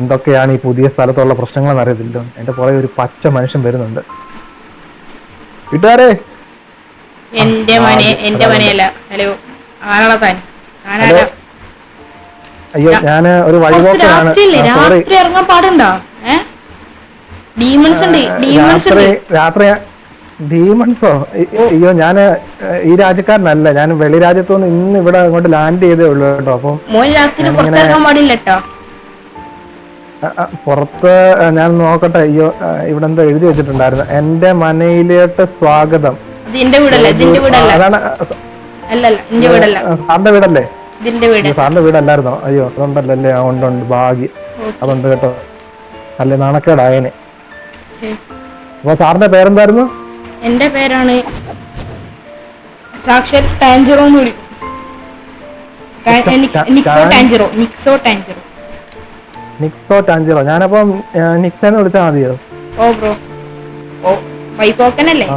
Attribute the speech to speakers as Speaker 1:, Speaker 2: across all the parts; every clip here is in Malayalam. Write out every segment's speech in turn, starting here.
Speaker 1: എന്തൊക്കെയാണ് ഈ പുതിയ സ്ഥലത്തുള്ള പ്രശ്നങ്ങളെന്ന് അറിയത്തില്ലോ. എന്റെ പുറകെ ഒരു പച്ച മനുഷ്യൻ വരുന്നുണ്ട്. വീട്ടുകാരെ
Speaker 2: എന്റെ മനയല്ല. ഹലോ, ആരാളാ താൻ?
Speaker 1: ഹലോ. അയ്യോ, ഞാന് ഒരു വഴിപോക്കനാണ്. സോറി.
Speaker 2: രാത്രി ഇറങ്ങാൻ പാടുണ്ടോ? ഡീമൺസ് ഉണ്ട്.
Speaker 1: രാത്രി ഡീമൺസോ? അയ്യോ, ഞാന് ഈ രാജ്യക്കാരനല്ല. ഞാൻ വെളി രാജ്യത്തുനിന്ന് ഇന്ന് ഇവിടെ അങ്ങോട്ട് ലാൻഡ് ചെയ്തേ ഉള്ളൂ കേട്ടോ. അപ്പം
Speaker 2: മോൻ രാത്രി പുറത്തിറങ്ങാൻ പാടില്ല കേട്ടോ.
Speaker 1: പുറത്ത് ഞാൻ നോക്കട്ടെ. അയ്യോ, ഇവിടെ എന്തോ എഴുതി വെച്ചിട്ടുണ്ടായിരുന്നു. എന്റെ മനയിലോട്ട് സ്വാഗതം.
Speaker 2: അതാണ്
Speaker 1: സാറിന്റെ വീടല്ലേ? സാറിന്റെ വീടല്ലായിരുന്നോ? അയ്യോ, അതുകൊണ്ടല്ലേ. ഉണ്ട് ഭാഗ്യം. അതുണ്ട് കേട്ടോ. അല്ലെ നാണക്കേടായനെ. അപ്പൊ സാറിന്റെ പേരെന്തായിരുന്നു?
Speaker 2: എന്റെ പേരാണ് സാക്ഷാൽ ടാഞ്ചറോ എന്ന് വിളിക്കും.
Speaker 1: നിക്സോ ടാഞ്ചറോ. ഞാനപ്പം നിക്സെന്ന് വിളിച്ചാൽ മതിയോ?
Speaker 2: ഓ ബ്രോ, ഓ വൈപ്പോക്കനല്ലേ?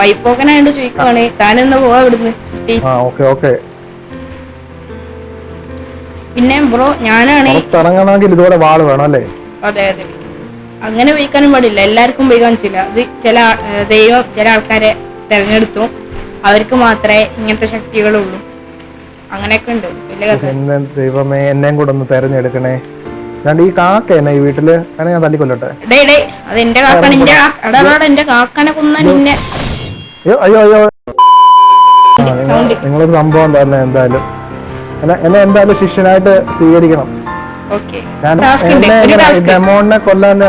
Speaker 2: വൈപ്പോക്കനായോണ്ട് ചോദിക്കുവാണ്. താനെന്ന് പോവാ ഇവിടുന്ന്. പിന്നെ ബ്രോ, ഞാനാണ്
Speaker 1: ഇറങ്ങണമെങ്കിൽ ഇതുപോലെ വാള് വേണം അല്ലേ?
Speaker 2: അതെ അതെ, അങ്ങനെ ഉപയോഗിക്കാനും പാടില്ല. എല്ലാവർക്കും ഉപയോഗിക്കാൻ പറ്റില്ല. അത് ദൈവം ചില ആൾക്കാരെ തെരഞ്ഞെടുത്തു. അവർക്ക് മാത്രമേ ഇങ്ങനത്തെ ശക്തികളുള്ളൂ. അങ്ങനെയൊക്കെ ഉണ്ട്.
Speaker 1: ദൈവമേ, എന്നെയും കൂടെ ഒന്ന് തെരഞ്ഞെടുക്കണേ. ഈ കാക്ക എന്നെ ഈ വീട്ടില് ഞാൻ തല്ലിക്കൊല്ലട്ടെ.
Speaker 2: അത് എന്റെ കാക്കാണ്. എന്റെ കാക്കനെ കൊന്ന നിന്നെ.
Speaker 1: അയ്യോ അയ്യോ, നിങ്ങളൊരു സംഭവം തന്നെ. എന്തായാലും എന്നെ എന്തായാലും ശിഷ്യനായിട്ട് സ്വീകരിക്കണം. ഡെമോണിനെ കൊല്ലാൻ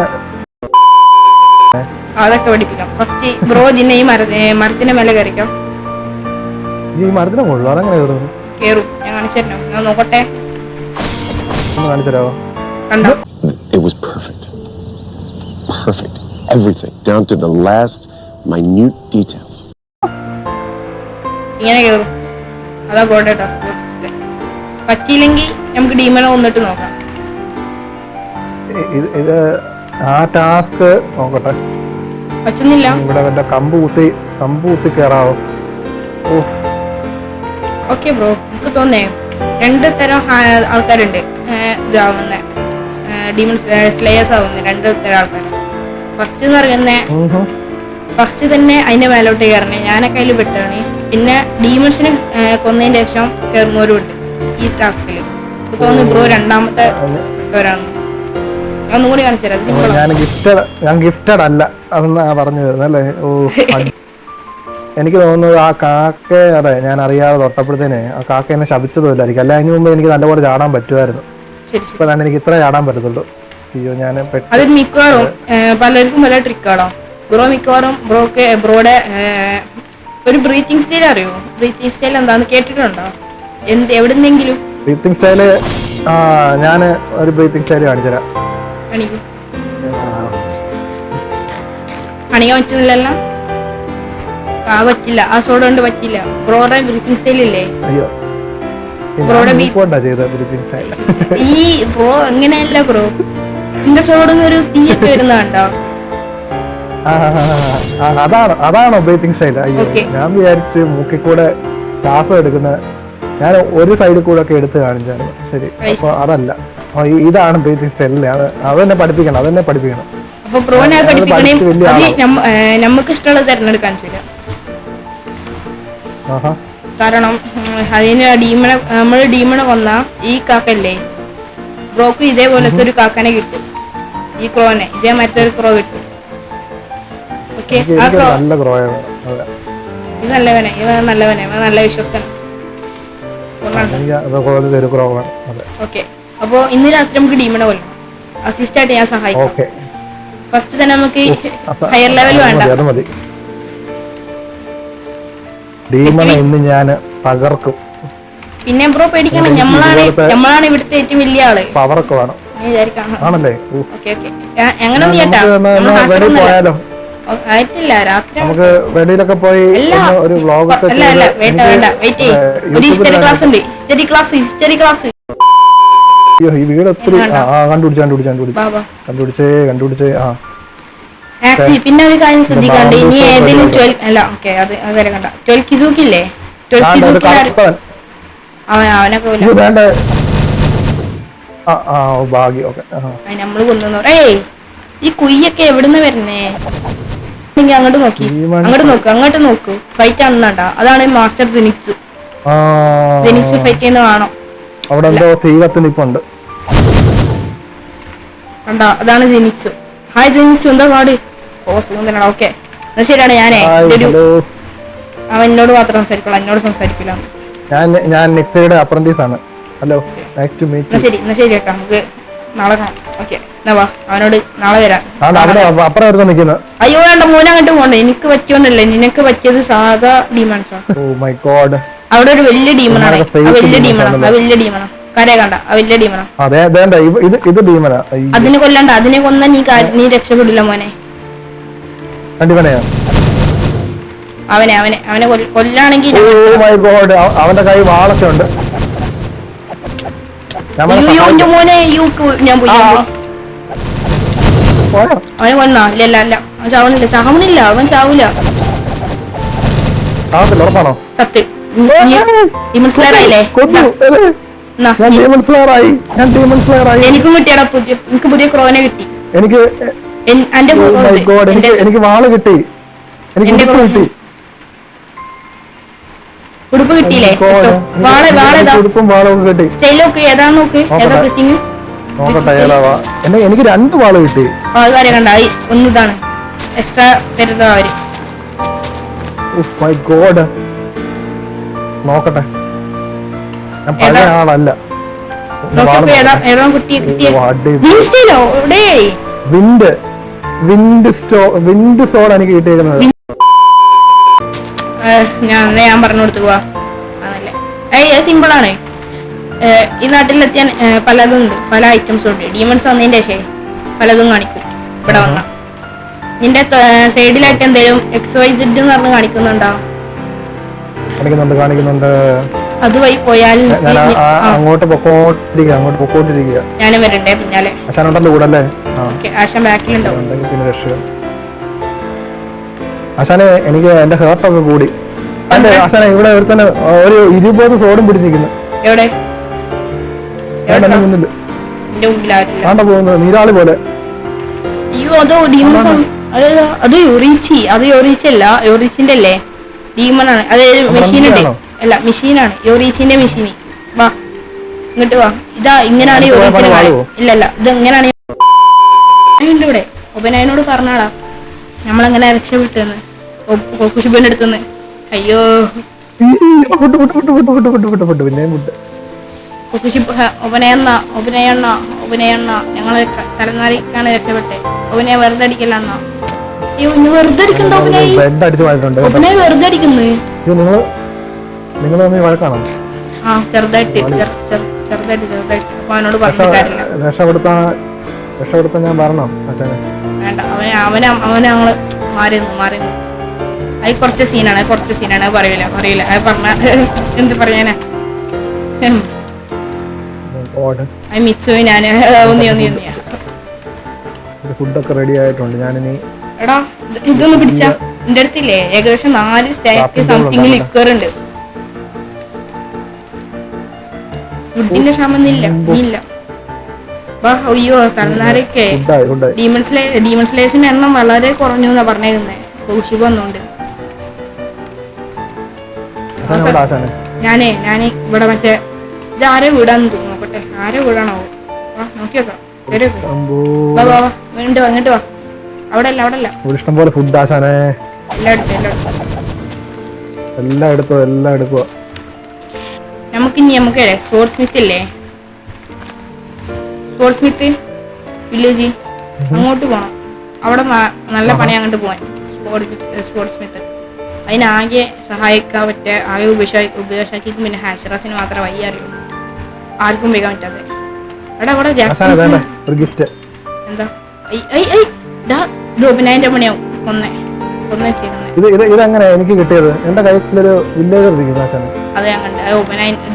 Speaker 2: അതൊക്കെ പഠിപ്പിക്കാം. ഫസ്റ്റ് ബ്രോ ജിന്നെ ഈ മരത്തിന്റെ മേലെ കയറിക്കാം.
Speaker 1: ഈ മരത്തിന് മുകളിൽ അതെങ്ങനെ
Speaker 2: കേറും? ഞാൻ കാണിച്ചു തരണോ? ഞാൻ നോക്കട്ടെ.
Speaker 1: കാണിച്ചു തരാമോ?
Speaker 2: കണ്ടോ?
Speaker 3: It was perfect. Perfect. Everything down to the last minute details.
Speaker 2: ഇങ്ങനെ കേറും. അതാ ബ്രോയുടെ ടാസ്ക്. പറ്റിയില്ലെങ്കിൽ നമുക്ക് ഡീമനെ വന്നിട്ട് നോക്കാം.
Speaker 1: ഇത് ആ ടാസ്ക് നോക്കട്ടെ.
Speaker 2: പറ്റുന്നില്ല.
Speaker 1: ഇവിടെ വല്ല കമ്പ് കുത്തി കേറാവോ?
Speaker 2: ഓക്കെ ബ്രോ, എനിക്ക് തോന്നേ 2 തരം ആൾക്കാരുണ്ട്. ഇതാവുന്ന ഡീമൺ സ്ലേയേഴ്സ് ആവുന്ന 2 തരം ആൾക്കാർ. ഫസ്റ്റ് തന്നെ അതിന്റെ മേലോട്ട് കയറണേ. ഞാനൊക്കെ അതിൽ പെട്ടാണ്. പിന്നെ ഡീമൺസിനെ കൊന്നതിന് ശേഷം കയറുന്നവരും ഉണ്ട് ഈ ടാസ്കിൽ. എനിക്ക് തോന്നുന്നു ബ്രോ രണ്ടാമത്തെ പെട്ടവരാണ്. ഒന്നും കൂടി കാണിച്ചു തരാം.
Speaker 1: ഞാൻ ഗിഫ്റ്റഡ് അല്ല അതെന്നാ പറഞ്ഞു തരുന്നല്ലേ? എനിക്ക് തോന്നുന്നത് ആ കാക്ക, അതെ, ഞാൻ അറിയാതെ തൊട്ടപ്പോഴത്തേനെ ആ കാക്ക എന്നെ ശപിച്ചതുമില്ലായിരിക്കും. അല്ല, അതിന് മുമ്പ് എനിക്ക് നല്ലപോലെ ചാടാൻ പറ്റുമായിരുന്നു. ഇപ്പൊ തന്നെ എനിക്ക് ഇത്ര ചാടാൻ പറ്റത്തുള്ളൂ. അയ്യോ, ഞാൻ
Speaker 2: അത് മിക്കവാറും പലർക്കും പല ട്രിക്കാണോ ബ്രോ. മിക്കവാറും ബ്രോയുടെ ഒരു ബ്രീത്തിങ് സ്റ്റൈൽ അറിയോ? ബ്രീത്തിങ് സ്റ്റൈൽ എന്താന്ന് കേട്ടിട്ടുണ്ടോ? എവിടെന്നെങ്കിലും
Speaker 1: ബ്രീത്തിങ് സ്റ്റൈല്? ഞാൻ ഒരു ബ്രീത്തിങ് സ്റ്റൈൽ കാണിച്ചുതരാം.
Speaker 2: കാണിക്കാൻ പറ്റുന്നില്ലല്ലോ. പറ്റില്ല. ആ സോഡ കൊണ്ട് പറ്റില്ല. ബ്രോയുടെ ബ്രീത്തിങ് സ്റ്റൈൽ ഇല്ലേ? ബ്രോയുടെ ഈ ബ്രോ അങ്ങനെയല്ല ബ്രോ. എന്റെ സോഡ ഒരു തീയൊക്കെ വരുന്ന കണ്ടോ?
Speaker 1: അതാണോ ബ്രീത്തിങ് സ്റ്റൈൽ? അയ്യോ, ഞാൻ വിചാരിച്ച് മൂക്കിൽ കൂടെ ശ്വാസം എടുക്കുന്ന. ഞാൻ ഒരു സൈഡിൽ കൂടെ ഒക്കെ എടുത്ത് കാണിച്ചാണ്. ശരി, അപ്പൊ അതല്ല. ഇതാണ് ബ്രീത്തിങ് സ്റ്റൈൽ അല്ലേ? അതെന്നെ പഠിപ്പിക്കണം.
Speaker 2: അപ്പൊ ബ്രോനെ പഠിപ്പിക്കണേ. നമുക്ക് ഇഷ്ടമുള്ളത് തിരഞ്ഞെടുക്കാൻ ചെയ്യാം. കാരണം അതിന് നമ്മള് ഡീമണെ കൊന്ന ഈ കാക്കല്ലേ, ബ്രോക്ക് ഇതേപോലത്തെ ഒരു കാക്കനെ കിട്ടും. ഈ ക്രോനെ ഇതേ മറ്റൊരു ക്രോ കിട്ടും. ഓക്കെ, ഇത് നല്ലവനെ. ഇവൻ നല്ല വിശ്വസ്തൻ. ഓക്കെ, അപ്പൊ ഇന്ന് രാത്രി നമുക്ക് ഡീമണെ കൊല്ലണം. അസിസ്റ്റ് ആയിട്ട് ഞാൻ സഹായിക്കാം. ഫസ്റ്റ് തന്നെ നമുക്ക് ഹയർ ലെവൽ വേണ്ട. പിന്നെ ബ്രോ പേടിക്കണം. നമ്മളാണ് ഇവിടുത്തെ ഏറ്റവും വലിയ ആള്.
Speaker 1: പവറൊക്കെ വേണം ആണല്ലേ?
Speaker 2: എങ്ങനൊന്നും ചേട്ടാ ആയിട്ടില്ല. രാത്രി
Speaker 1: നമുക്ക് വെളിയിലൊക്കെ പോയി ഒരു വ്ലോഗ് ഒക്കെ
Speaker 2: ഹിസ്റ്ററി ക്ലാസ് ഉണ്ട്. History class.
Speaker 1: ഈ വീട് ഒത്തിരി കണ്ടുപിടിച്ചേ.
Speaker 2: പിന്നെ ഒരു കാര്യം ശ്രദ്ധിക്കാണ്ട്, ഇനി ഏതെങ്കിലും 12 അല്ല, ഓക്കെ, അത് വരെ കണ്ട 12 കിസൂക്കില്ലേ? 12 കിസൂക്കിൽ അവനൊക്കെ
Speaker 1: ഭാഗ്യം. ഓക്കെ.
Speaker 2: അതിന് നമ്മള് കൊന്നു. ഏയ് ഈ കുയ്യൊക്കെ എവിടുന്ന് വരുന്നേ? അങ്ങോട്ട് നോക്കി, അങ്ങോട്ട് നോക്കൂ. ഫൈറ്റ് ആണെന്നാണ്ടാ. അതാണ് മാസ്റ്റർ ജെനിറ്റ്സു. ജെനിറ്റ്സു ഫൈറ്റ് ചെയ്യുന്ന കാണാം.
Speaker 1: അവിടെ എന്തോ തീ കത്തി നിപ്പുണ്ട്.
Speaker 2: കണ്ടാ, അതാണ് ജെനിറ്റ്സു. ഹായ് ജെനിറ്റ്സു, എന്താ പാട്? ഓ സുഖം. ഓക്കെ എന്നാ ശരിയാണ്. അവൻ എന്നോട് മാത്രം സംസാരിക്കുള്ളൂ, എന്നോട് സംസാരിക്കില്ല.
Speaker 1: ഞാൻ നെക്സയുടെ അപ്രന്റീസ് ആണ്. Hello, nice to meet.
Speaker 2: എന്നാ ശരി കേട്ടോ, നമുക്ക് നാളെ കാണാം. ഓക്കെ എന്നാ വാ, അവനോട് നാളെ വരാം. അയ്യോ വേണ്ട, മോനെ അങ്ങോട്ട് പോണ്ടേ. എനിക്ക് പറ്റിയോന്നല്ലേ, നിനക്ക് പറ്റിയത് സാധാ ഡീമൺസാ.
Speaker 1: Oh my God.
Speaker 2: അവിടെ ഒരു വലിയ ഡീമണാണ്. വലിയ ഡീമണാ. കരയെ കണ്ട ആ വലിയ ഡീമണാ. അതിനെ കൊല്ലണ്ട, അതിനെ കൊന്ന നീ രക്ഷപ്പെടില്ല മോനെ. അവനെ കൊല്ലാണെങ്കിൽ
Speaker 1: അവന്റെ കൈ വാളൊക്കെ ഉണ്ട്.
Speaker 2: മോനെ ഞാൻ പോയി. അവനെ കൊന്നാ? ഇല്ല അവൻ ചാവണില്ല. അവൻ ചാവൂല. സത്യം എനിക്കും കിട്ടിയടാ. എനിക്ക് പുതിയ ക്രോനെ കിട്ടി.
Speaker 1: എനിക്ക് വാള് കിട്ടി.
Speaker 2: ഉടുപ്പ് കിട്ടിയില്ലേ? സ്റ്റൈലൊക്കെ ഏതാ നോക്ക്. ഏതാ പ്രത്യേകം?
Speaker 1: എനിക്ക് 2 വാള് കിട്ടി.
Speaker 2: കാര്യം കണ്ട, ഒന്നിതാണ് എക്സ്ട്രാ തരുന്നത് അവര്.
Speaker 1: നോക്കട്ടെ, ഞാൻ പഴയ ആളല്ല. വിൻഡ് സോഡ് എനിക്ക് കിട്ടിയിരിക്കുന്നത്.
Speaker 2: ഞാൻ പറഞ്ഞു കൊടുത്തു പോവാ. സിമ്പിൾ ആണ്. ഈ നാട്ടിലെത്തിയാൻ പലതും ഉണ്ട്, പല ഐറ്റംസും ഉണ്ട്. ഡീമൺസ് വന്നതിന്റെ ശേഷം പലതും കാണിക്കും. ഇവിടെ വന്ന നിന്റെ സൈഡിലായിട്ട് എന്തെങ്കിലും XYZ എന്ന് പറഞ്ഞ് കാണിക്കുന്നുണ്ടോ?
Speaker 1: കാണിക്കുന്നുണ്ട്.
Speaker 2: അതുവഴി പോയാൽ
Speaker 1: അങ്ങോട്ട് പൊക്കോട്ടിരിക്കുക.
Speaker 2: ഞാനും വരണ്ടേ പിന്നാലെ?
Speaker 1: ആശാൻ
Speaker 2: ബാക്കിലുണ്ടോ?
Speaker 1: ആശാനെ എനിക്ക് എന്റെ ഹേർട്ടൊക്കെ കൂടി. ആശാനെ ഇവിടെ ഒരുത്തന്നെ ഒരു 20 സോഡും പിടിച്ചിരിക്കുന്നു.
Speaker 2: എവിടെ?
Speaker 1: മുന്നിൽ പോകുന്നത് നീരാളി പോലെ.
Speaker 2: അയ്യോ അതോ ഡീമൺസ്. അത് യൊറീച്ചി. അത് യൊറീച്ചി അല്ല, യൊറീച്ചിന്റെ അല്ലേ ഡീമൺ ആണ്. അത് മെഷീനുണ്ട്. അല്ല മെഷീനാണ്, യൊറീച്ചിന്റെ മെഷീൻ. വാ ഇങ്ങോട്ട് വാ. ഇതാ ഇങ്ങനാണ് യൊറീച്ചിന്റെ. ഇല്ലല്ല, ഇത് എങ്ങനെയാണ് ഇവിടെ. ഒബനായനോട് പറഞ്ഞാടാ നമ്മളെങ്ങനെ രക്ഷപ്പെട്ടെന്ന്, കുശുബന്റെ അടുത്തുനിന്ന്. അയ്യോ ഒബനയണ്ണ ഞങ്ങള് തലനാരിക്കാണ് രക്ഷപ്പെട്ടെ. ഒബനെ വെറുതെ അടിക്കലണ്ണ. അയ്യോ ഇനി വെറുതെ അടിക്കണ്ട. ഒബനായി വെറുതെ അടിക്കുന്നു. ആ ചെറുതായിട്ട്. അപ്പൊ അവനോട്
Speaker 1: രക്ഷപ്പെടുത്താൻ ഞാൻ പറഞ്ഞോ ആശാനെ?
Speaker 2: വേണ്ട, അവനെ ഞങ്ങള് മാറി നിന്നു. അത് കുറച്ച് സീനാണ് പറയൂല അത് പറഞ്ഞ എന്ത് പറയാനാ. മിച്ചുപോയി ഞാന്
Speaker 1: ഫുഡൊക്കെ റെഡി ആയിട്ടുണ്ട്. ഞാനിനി
Speaker 2: എടാ ഇതൊന്ന് പിടിച്ചാ. എന്റെ അടുത്തില്ലേ ഏകദേശം 4 സ്റ്റാക്ക് സംതിങ് ലിക്കർ ഉണ്ട്. ഫുഡിന്റെ ക്ഷാമൊന്നുമില്ല. അയ്യോ തലനാരൊക്കെ ഡീമൺ സ്ലേസിന്റെ എണ്ണം വളരെ കുറഞ്ഞു എന്നാ പറഞ്ഞേക്കുന്നേ. കുശിബ് വന്നോണ്ട് ഞാനേ ഇവിടെ മറ്റേ ഇത് ആരെ വീടാന്ന് നോക്കട്ടെ. ആരെ വീടാണോ? നോക്കി നോക്കാം. വീണ്ടും അങ്ങോട്ട് വാ. അവിടെ അല്ല
Speaker 1: ഇഷ്ടം പോലെ ഫുഡ് ആശാനെ. എല്ലാം എടുക്കുക.
Speaker 2: നമുക്ക് സ്പോർട്സ് സ്മിത്ത് ഇല്ലേ, സ്പോർട്സ് സ്മിത്ത് വില്ലേജ്, അങ്ങോട്ട് പോണം. അവിടെ നല്ല പണി അങ്ങോട്ട് പോവാൻ. സ്പോർട്സ് സ്മിത്ത് അതിനാകെ സഹായിക്കാൻ പറ്റിയ ആകെ ഉപദേശാക്കിയിട്ട് പിന്നെ ഹാഷറാസിന് മാത്രമേ വയ്യ അറിയുള്ളൂ. ആർക്കും ഉപയോഗിക്കാൻ പറ്റാതെ. എന്താ ധോപിനായിന്റെ പണിയാവും
Speaker 1: ഇതെങ്ങനെ എനിക്ക് കിട്ടിയത്? എന്റെ കയ്യിലൊരു വില്ലേജർ ഇരിക്കുന്നു ആശാനെ.
Speaker 2: അത് ഞാൻ കണ്ട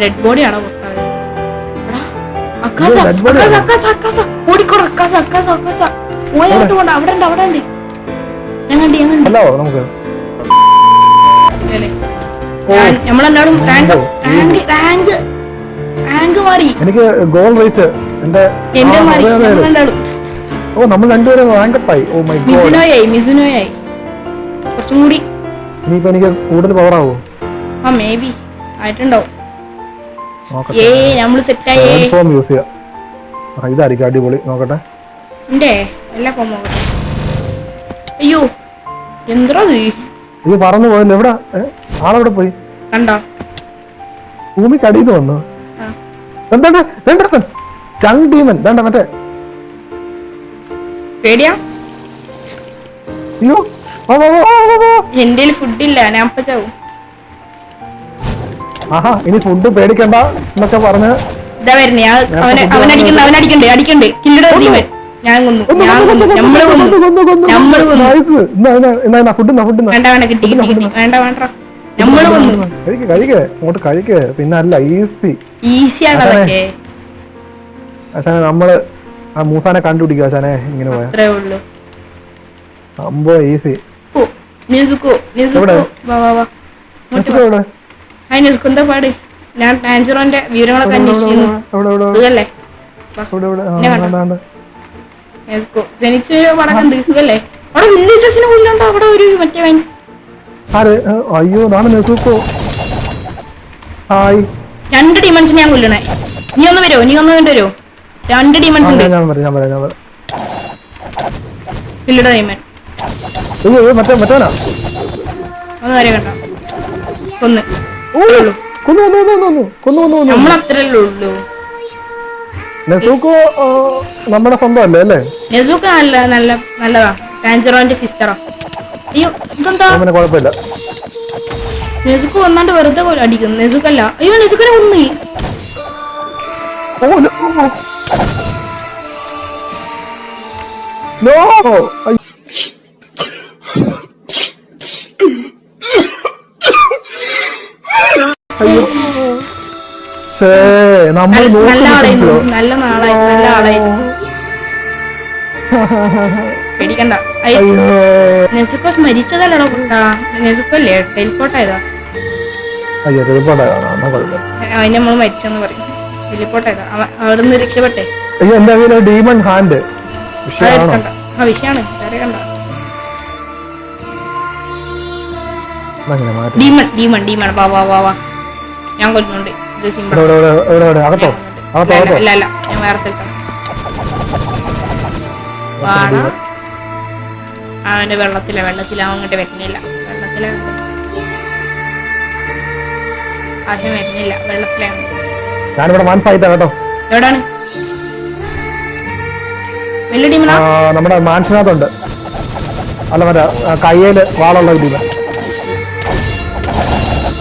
Speaker 2: ഡെഡ് ബോഡി ആണോ?
Speaker 1: എനിക്ക് ഗോൾ റീച്ച് എന്റെ
Speaker 2: എന്റെ മാറി നമ്മൾ രണ്ടാളും
Speaker 1: ഓ നമ്മൾ രണ്ടുപേരും റാങ്കപ്പായി. Oh my God.
Speaker 2: മിസുനോയായി കുറച്ചും കൂടി.
Speaker 1: ഇനിയിപ്പോ എനിക്ക് കൂടുതൽ പവർ ആവോ?
Speaker 2: ആ മേ ബി ആയിട്ടുണ്ടാവും. നമ്മള് സെറ്റായി
Speaker 1: ഫോം യൂസ് ചെയ്യാം. ഇതായിരിക്കും അടിപൊളി. നോക്കട്ടെ
Speaker 2: എന്റെ എല്ലാ ഫോം നോക്കട്ടെ. അയ്യോ എന്താ
Speaker 1: ഇത് പറന്നു പോയല്ലോ. എവിടെ ആളെവിടെ പോയി?
Speaker 2: കണ്ടോ
Speaker 1: ഭൂമിക്ക് അടിയിൽ വന്നു. എന്താണ് ടങ് ഡീമൻ ദാണ്ട മറ്റേ.
Speaker 2: പേടിയാ?
Speaker 1: അയ്യോ
Speaker 2: എന്റെ ഫുഡില്ല, ഞാൻ അപ്പ ചാവും.
Speaker 1: ആഹാ ഇനി ഫുഡ് പേടിക്കണ്ട എന്നൊക്കെ പറഞ്ഞ്
Speaker 2: ഇതാ വരുന്നേ. അവനടിക്കണ്ട് കില്ലടോ ഡീമൻ. ഞാൻ കൊന്നു.
Speaker 1: കഴിക്കേ. പിന്നെ അല്ല
Speaker 2: ഈസിയാണ്
Speaker 1: ആശാനെ നമ്മള് ആ മൂസാനെ കണ്ടുപിടിക്കും ആശാനെ. ഇങ്ങനെ പോയാ സംഭവം ഈസി.
Speaker 2: എന്താ പാട്? ഞാൻ ടാൻജറോന്റെ വിവരങ്ങളൊക്കെ അന്വേഷിക്കുന്നു. ജനിച്ച പടക്കുണ്ട്. സുഖല്ലേ? അവിടെ വില്ലേജസിനെ കൊല്ലുണ്ടോ? അവിടെ ഒരു മറ്റേ
Speaker 1: അയ്യോ നാണ് നെസുക്കോ. ഹായ്
Speaker 2: 2 ഡീമൺസിനെ ഞാൻ കൊല്ലണേ. നീ ഒന്ന് വരുമോ? 2 ഡീമൺസ് ഉണ്ട്. പിള്ളയുടെ ഡീമൻ
Speaker 1: മറ്റേനാ
Speaker 2: ഒന്ന് വരെ കണ്ട കൊന്ന്. നമ്മളത്രല്ലേ ഉള്ളൂ.
Speaker 1: നെസുക്കോ നമ്മുടെ സ്വന്തം അല്ലേ അല്ലേ?
Speaker 2: നെസുക്കോ നല്ലതാ. ടാൻജറോന്റെ സിസ്റ്ററാ. അയ്യോ ഇതെന്താ?
Speaker 1: കുഴപ്പമില്ല.
Speaker 2: നെസുക്കോ വന്നാണ്ട് വെറുതെ അടിക്കുന്നു. നെസുക്കല്ല. അയ്യോ നെസുക്കനെ കൊന്നു. നല്ല ആളായിരുന്നു. പേടിക്കണ്ട. നെസുക്കോ മരിച്ചതല്ലോ കുട്ടാ. നെസുക്കല്ലേ ടെലിപ്പോർട്ടായതാ. അതിന് നമ്മള് മരിച്ചെന്ന് പറയും. ടെലിപ്പോർട്ടായതാ. അവിടുന്ന് രക്ഷപ്പെട്ടെ.
Speaker 1: ഡീമൺ ഹാൻഡ്
Speaker 2: ആ വിഷയാണ്. വേറെ കണ്ട ഡീമൺ വാ ഞാൻ കൊല്ലുന്നുണ്ട്. അല്ല ഞാൻ വേറെ സ്ഥലത്താണ്. അവന്റെ വെള്ളത്തില അങ്ങോട്ട് വരുന്നില്ല. ആദ്യം വരുന്നില്ല. വെള്ളത്തിലാണ്. എവിടാണ്? വലിയ ടീമനാ?
Speaker 1: നമ്മുടെ മാൻഷനകത്തുണ്ട്. അല്ല മറ്റേ കയ്യില് വാളുള്ള ടീമ.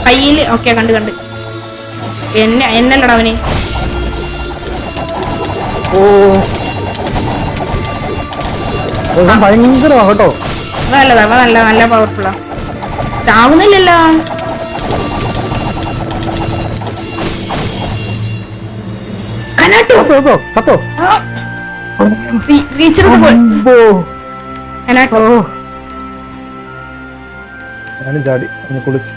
Speaker 2: കയ്യില് ഓക്കെ കണ്ട് എന്നല്ലടാ അവന്.
Speaker 1: ഭയങ്കര കേട്ടോ.
Speaker 2: നല്ല പവർഫുള്ളാ. ചാവുന്നില്ലല്ലോ.
Speaker 1: ചത്തോ? ചാടി കുളിച്ച്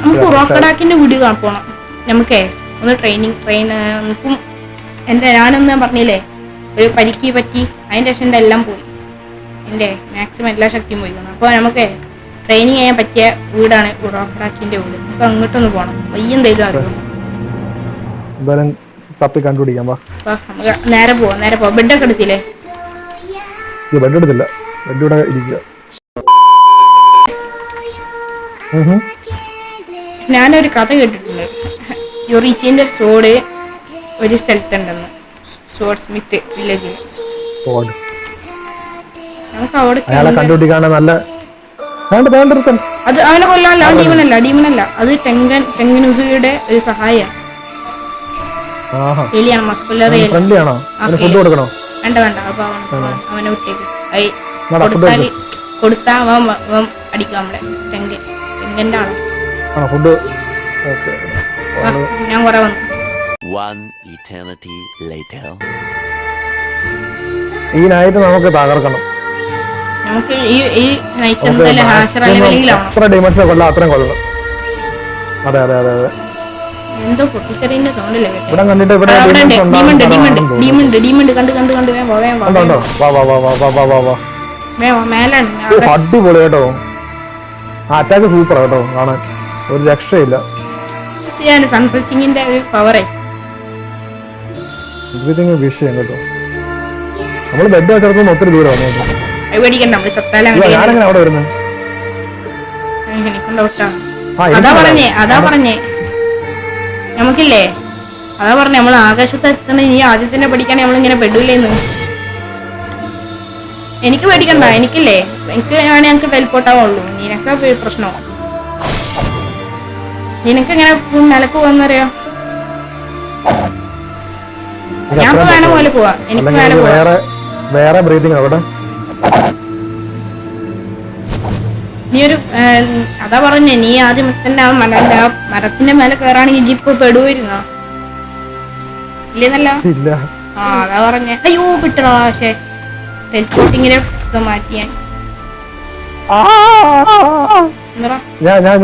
Speaker 2: നമുക്ക് റോക്കഡാക്കിന്റെ വീഡിയോ പോണം. നമുക്കേ ഒന്ന് ട്രെയിനിങ് ഞാനൊന്ന് പറഞ്ഞില്ലേ ഒരു പരിക്ക് പറ്റി. അതിന്റെ ശേഷം എല്ലാം പോയി. എന്റെ മാക്സിമം എല്ലാ ശക്തിയും പോയി. അപ്പൊ നമുക്ക് ട്രെയിനിങ് ചെയ്യാൻ പറ്റിയ വീടാണ് റോക്കഡാക്കിന്റെ വീട്. നമുക്ക് അങ്ങോട്ടൊന്ന് പോണം. വയ്യെന്തെങ്കിലും അറിയാം.
Speaker 1: തപ്പി കണ്ടുപിടിക്കാം.
Speaker 2: നമുക്ക് നേരെ പോവാം. ബെഡൊക്കെ എടുത്തില്ലേ?
Speaker 1: ബെഡ് എടുത്തില്ല. ബെഡ് ഇവിടെ ഇരിക്കുക.
Speaker 2: ഞാനൊരു കഥ കേട്ടിട്ടുണ്ട്. യൊറീച്ചിന്റെ സോഡ് ഒരു സ്ഥലത്തുണ്ടെന്ന്. സോഡ് സ്മിത്ത് വില്ലേജിൽ. നമുക്ക് അവിടെ അത് അവനെ കൊല്ലാനല്ല. അവൻ ഡീമനല്ല. അത് ടെങ്കനുസുയുടെ ഒരു സഹായിയാണ്. എലിയാണ്. മസ്കുലർ വേണ്ട. അപ്പൊ അവനെ വിട്ടേക്ക്. കൊടുത്താ അവൻ അടിക്കും നമ്മളെ. ടെങ്കന്റെ ആണോ? ഞാൻ കുറെ വന്നു.
Speaker 1: ഈ നൈറ്റ് നമുക്ക് തകർക്കണം.
Speaker 2: നമുക്ക് ഈ നൈറ്റ് എന്തായാലും ഹാഷർ ലെവലിംഗിലാണ്.
Speaker 1: എത്ര ഡൈമണ്ട്സിനെ കൊല്ലാം അത്രയും കൊല്ലണം. അതെ
Speaker 2: എന്തോ പൊട്ടിത്തെറിന്റെ സൗണ്ടല്ലേ കേട്ടോ.
Speaker 1: ഇവിടെ കണ്ടിട്ട് ഇവിടെ
Speaker 2: ഡിമണ്ട്
Speaker 1: demons ഉണ്ടാകുന്ന സ്ഥലമാണെന്ന് തോന്നുന്നു.
Speaker 2: ഡിമണ്ട് കണ്ട് വേഗം വാ
Speaker 1: കണ്ടോ വാ വാ വാ വാ വാ വാ വാ വാ
Speaker 2: വേഗം മേലാണ്
Speaker 1: ഓ, അടിപൊളി കേട്ടോ. ആ അറ്റാക്ക് സൂപ്പർ കേട്ടോ കാണാൻ, ഒരു രക്ഷയില്ല.
Speaker 2: ചെയ്യാൻ സൺബ്രേക്കിങ്ങിന്റെ ഒരു പവറേ.
Speaker 1: എവരിതിങ് വിഷയം കേട്ടോ. നമ്മള് ബെഡ് വെച്ചിടത്തുനിന്ന് ഒത്തിരി ദൂരം വന്നു കേട്ടോ.
Speaker 2: അത് പേടിക്കണ്ട, നമ്മള് ചത്താലും
Speaker 1: ഞാനെങ്ങനെ അവിടെ വരുന്നത്?
Speaker 2: അതാ പറഞ്ഞേ നമുക്കില്ലേ, അതാ പറഞ്ഞേ നമ്മൾ ആകാശത്ത് എത്തണ ഈ ആദ്യത്തിനെ പഠിക്കാണെ നമ്മളിങ്ങനെ പെടില്ലേന്ന്. എനിക്ക് പേടിക്കണ്ട, എനിക്കില്ലേ, ഞങ്ങൾക്ക് ടെലിപ്പോർട്ടാവുള്ളൂ. നിനക്ക് പ്രശ്നമോ? നിനക്ക് എങ്ങനെ നിലക്ക് പോവാന്നറിയോ? ഞാൻ വേണ പോലെ പോവാ, എനിക്ക് വേണ പോവാ.
Speaker 1: വേറെ ബ്രീതിങ് അവിടെ.
Speaker 2: നീ ഒരു അതാ പറഞ്ഞേ, നീ ആദ്യം തന്നെ ആ മരത്തിന്റെ മേലെ കയറാണെങ്കിൽ നീ ഇപ്പൊ പെടുവായിരുന്നോ? ഇല്ലെന്നല്ല. ആ അതാ പറഞ്ഞേ. അയ്യോ വിട്ടടാ. പക്ഷെ ടെലിപ്പോർട്ടിങ്ങിനെ മാറ്റിയാൻ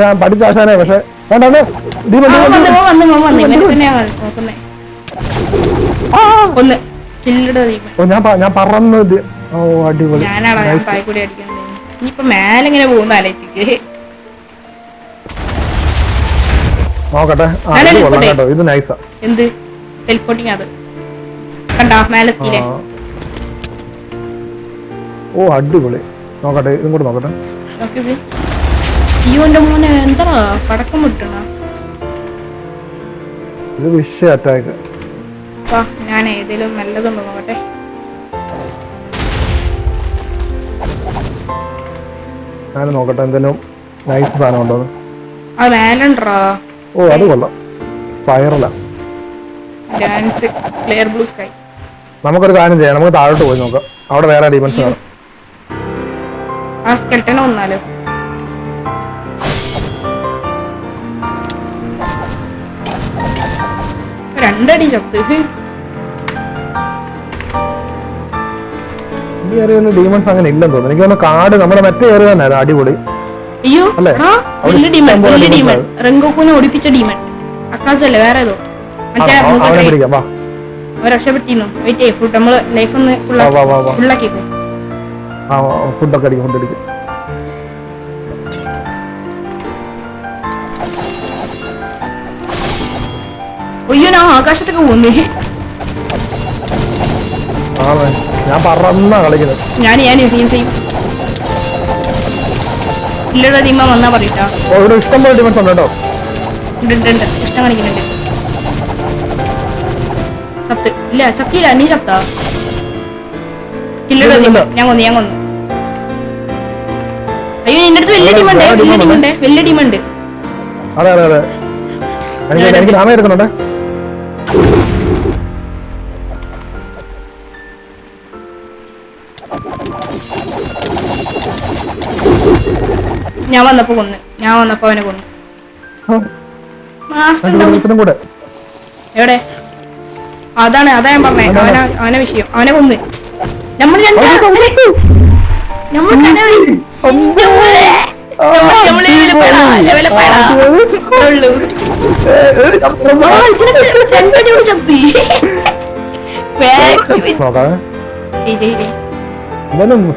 Speaker 1: ഞാൻ പഠിച്ചാശാനെ. പക്ഷെ
Speaker 2: ഒന്ന്
Speaker 1: ഞാൻ പറന്നു. ഓ അടിപൊളി.
Speaker 2: ഞാനാടാ ഞാൻ പായ്ക്കൂടി അടിക്കുന്നത്. ഇനിയിപ്പൊ മേലെങ്ങനെ പോകുന്ന ആലോചിക്ക്.
Speaker 1: നോക്കട്ടെ. ഇത് നൈസാ.
Speaker 2: എന്ത് ടെലിപ്പോർട്ടിങ്? അത് കണ്ടാ മേലെത്തിയില്ലേ?
Speaker 1: ഓ അടിപൊളി. നോക്കട്ടെ, ഇതും കൂടെ നോക്കട്ടെ.
Speaker 2: അയ്യോ എന്റെ മോനെ എന്താ പടക്കം വിട്ടണ?
Speaker 1: ഇത് വിഷയ അറ്റാക്ക്.
Speaker 2: ഞാൻ ഏതെങ്കിലും നല്ലതുണ്ടോ നോക്കട്ടെ.
Speaker 1: ഞാൻ നോക്കട്ടെ എന്തെങ്കിലും നൈസ് സാധനം ഉണ്ടോ.
Speaker 2: അത് മേലുണ്ടോ?
Speaker 1: ഓ അത് കൊള്ളാം. സ്പൈറലാ.
Speaker 2: Dance clear blue sky.
Speaker 1: നമുക്കൊരു കാര്യം ചെയ്യാം, നമുക്ക് താഴോട്ട് പോയി നോക്കാം. അവിടെ വേറെ ഡിമൻസ് കാണും.
Speaker 2: ആ സ്കെൽട്ടനെ വന്നാലോ? രണ്ടടി ചത്ത്.
Speaker 1: ഈ ഏരിയയിൽ ഡീമൺസ് അങ്ങനെ ഇല്ലെന്ന് തോന്നുന്നു. എനിക്ക് തോന്നുന്നു കാട് നമ്മുടെ മറ്റേ ഏരിയ തന്നെ അടിപൊളി.
Speaker 2: അയ്യോ റെങ്കോക്കുനെ ഓടിപ്പിച്ച ഡീമൺ അക്കാസല്ലേ വേറെ ഏതോ രക്ഷപ്പെട്ടിരുന്നു. വെയിറ്റ് ചെയ്യും, ഫുഡ് നമ്മള് ലൈഫ് ഒന്ന് ഫുള്ളാക്കിക്കോ.
Speaker 1: ഫുഡൊക്കെ അടിക്കും, ഫുഡ് അടിക്കും.
Speaker 2: അയ്യോ ഞാൻ ആകാശത്തൊക്കെ പോകുന്നേ.
Speaker 1: ഞാൻ പറന്ന കളിക്കുന്നത്.
Speaker 2: ഞാൻ ചെയ്യും. ഇല്ലടോ തീമ വന്നാ പറയട്ടോ.
Speaker 1: ഇവിടെ ഇഷ്ടം പോലെ ഡിമൻസ് ഉണ്ട് കേട്ടോ.
Speaker 2: ഇഷ്ടം കാണിക്കുന്നുണ്ട്. ചത്ത് ഇല്ല, ചത്തില്ല. നീ ചത്താ? ഇല്ലടോ തീമ. ഞാൻ കൊന്നു. അയ്യോ നിന്റെ അടുത്ത് വലിയ ടീമുണ്ട്.
Speaker 1: അതെ അതെ അതെ. എനിക്ക് ഡാമേജ് എടുക്കുന്നുണ്ട്.
Speaker 2: ഞാൻ വന്നപ്പോ അവനെ കൊന്നു. എവിടെ? അതാ ഞാൻ പറഞ്ഞേ. അവനെ വിഷയം. അവനെ കൊന്ന് നമ്മൾ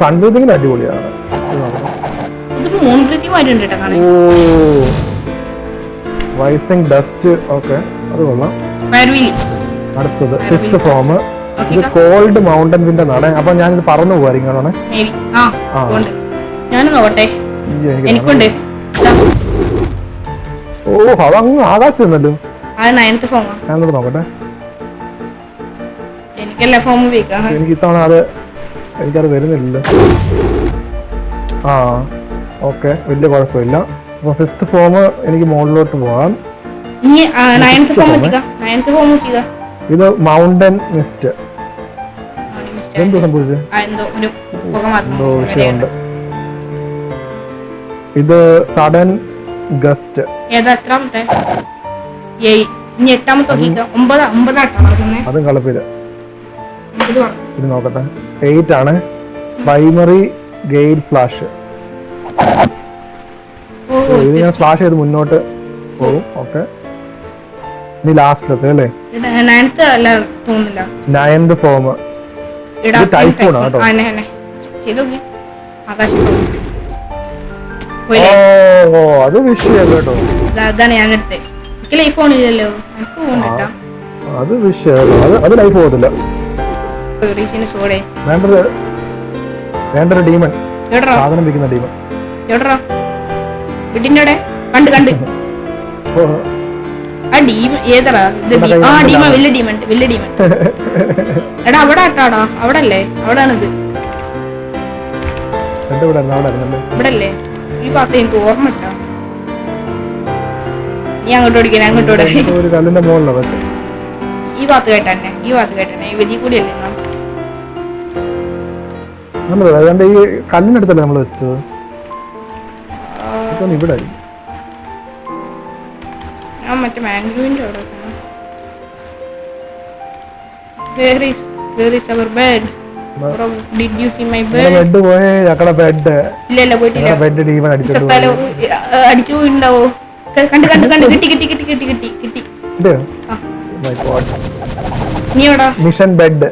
Speaker 1: സൺബ്രീതിങ്ങിന് അടിപൊളിയാണ്. വൈസിംഗ് ഡസ്റ്റ്. ഓക്കെ അത് കൊള്ളാം. അടുത്തത് ഫിഫ്ത് ഫോം. ഇത് കോൾഡ് മൗണ്ടൻ വിൻഡ് എന്നാണ്. അപ്പൊ ഞാനിത് പറന്നു പോവാറിങ്ങാണ്. ഓ അതങ്ങ് ആകാശത്ത് നിന്നല്ലോ. ഞാനോട് നോക്കട്ടെ. എനിക്ക് ഇത്തവണ എനിക്കത് വരുന്നില്ലല്ലോ. ആ ഓക്കെ, വലിയ കുഴപ്പമില്ല. അപ്പൊ ഫിഫ്ത് ഫോം എനിക്ക് മുകളിലോട്ട് പോകാം. ഇത് മൗണ്ടൻ മിസ്റ്റ്. എന്തോ സംഭവിച്ചത്? എന്തോ വിഷയമുണ്ട്. ഇത് സഡൻ ഗസ്റ്റ്. അതും കളപ്പില്ല. ഇത് നോക്കട്ടെ. 8 ആണ്. പ്രൈമറി ഗെയിൽ സ്ലാഷ്. ഇത് ഞാൻ സ്ലാഷ് ചെയ്ത് മുന്നോട്ട് പോകും. ഓക്കെ ഇനി ലാസ്റ്റിലത്തെ അല്ലേ?
Speaker 2: 9th അല്ല തോന്നുന്നില്ല.
Speaker 1: 9th form. ഇത് ടൈഫൂൺ ആട്ടോ.
Speaker 2: ചെയ്തോക്കെ ആകാശത്ത്
Speaker 1: ഓ അത് വിഷയം കേട്ടോ.
Speaker 2: അതാണ് ഞാൻ എടുത്തത്. എനിക്ക് ലൈഫ് ഫോണില്ലല്ലോ, എനിക്ക് ഫോൺ കിട്ടാം.
Speaker 1: അത് വിഷയം, അത് ലൈഫ് പോകത്തില്ല. വേണ്ടൊരു ഡീമൺ, സാധനം വിൽക്കുന്ന ഡീമൺ.
Speaker 2: വീട്ടിന്റെ കണ്ട് കണ്ട് ആ ഡീമൺ ഏതാ? ആ ഡീമൺ, വലിയ ഡീമൺ, വലിയ ഡീമൺ. എടാ അവിടെ ആട്ടാടാ, അവിടെ അല്ലേ? അവിടാണിത്. ഇവിടെ അല്ലേ? ഈ ഭാഗത്ത് എനിക്ക് ഓർമ്മ ഇട്ടാ. നീ അങ്ങോട്ട് ഓടിക്കാൻ, അങ്ങോട്ട് ഓടാ. ഈ ഭാഗത്ത് കേട്ടെ, ഈ ഭാഗത്ത് കേട്ടെ, ഈ വലിയ കൂടിയല്ലേ
Speaker 1: അതുകൊണ്ട് ഈ കല്ലിനടുത്തല്ലേ നമ്മൾ വെച്ചത്? ഇവിടെ
Speaker 2: ഞാൻ മറ്റേ മാംഗ്രോവിന്റെ അവിടെ. Where is our bed? Bro, did you see my bed?
Speaker 1: Bed പോയേ, ഞങ്ങളുടെ ബെഡ്.
Speaker 2: ഇല്ല പോയിട്ടില്ല.
Speaker 1: ബെഡ് ഡീമൺ അടിച്ചു
Speaker 2: പോയിണ്ടാവോ? കണ്ട് കണ്ട് കണ്ട് കിട്ടി കിട്ടി കിട്ടി കിട്ടി കിട്ടി കിട്ടി. നീ എവിടാ?
Speaker 1: Mission bed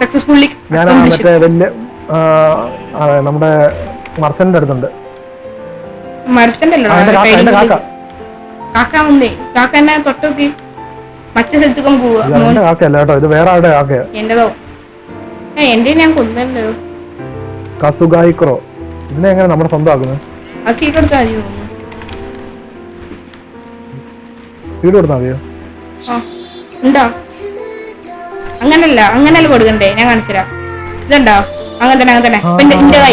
Speaker 2: successfully.
Speaker 1: ഞാൻ മറ്റേ വലിയ നമ്മുടെ മർച്ചന്റിന്റെ അടുത്തുണ്ട്.
Speaker 2: മർച്ചന്റ് അല്ലോ കാക്ക വന്നേ. കാക്ക എന്നെ തൊട്ടോക്കി മറ്റേ സ്ഥലത്തേക്ക് പോവാ.
Speaker 1: കാക്കല്ല കേട്ടോ, ഇത് വേറെ ആരുടെ കാക്കയാ.
Speaker 2: എന്റേതോ? എന്റെ ഞാൻ കൊന്നല്ലോ.
Speaker 1: കസുഗായിക്രോ. ഇതിനെ എങ്ങനെ നമ്മുടെ സ്വന്തമാക്കുന്നത്?
Speaker 2: ആ സീഡ് കൊടുത്താൽ മതി തോന്നുന്നു.
Speaker 1: സീഡ് കൊടുത്താൽ മതിയോ?
Speaker 2: ഉണ്ടോ? അങ്ങനല്ല കൊടുക്കണ്ടേ? ഞാൻ കാണിച്ചുതരാം. ഇതുണ്ടോ? അങ്ങനെ തന്നെ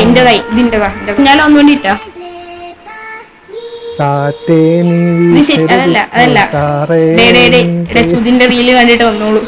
Speaker 2: ഇന്റേതായി ഇതിന്റേതാ. ഞാൻ ഒന്നും വേണ്ടിട്ടാ. അതല്ല സുധിന്റെ റീല് കണ്ടിട്ട് വന്നോളൂ.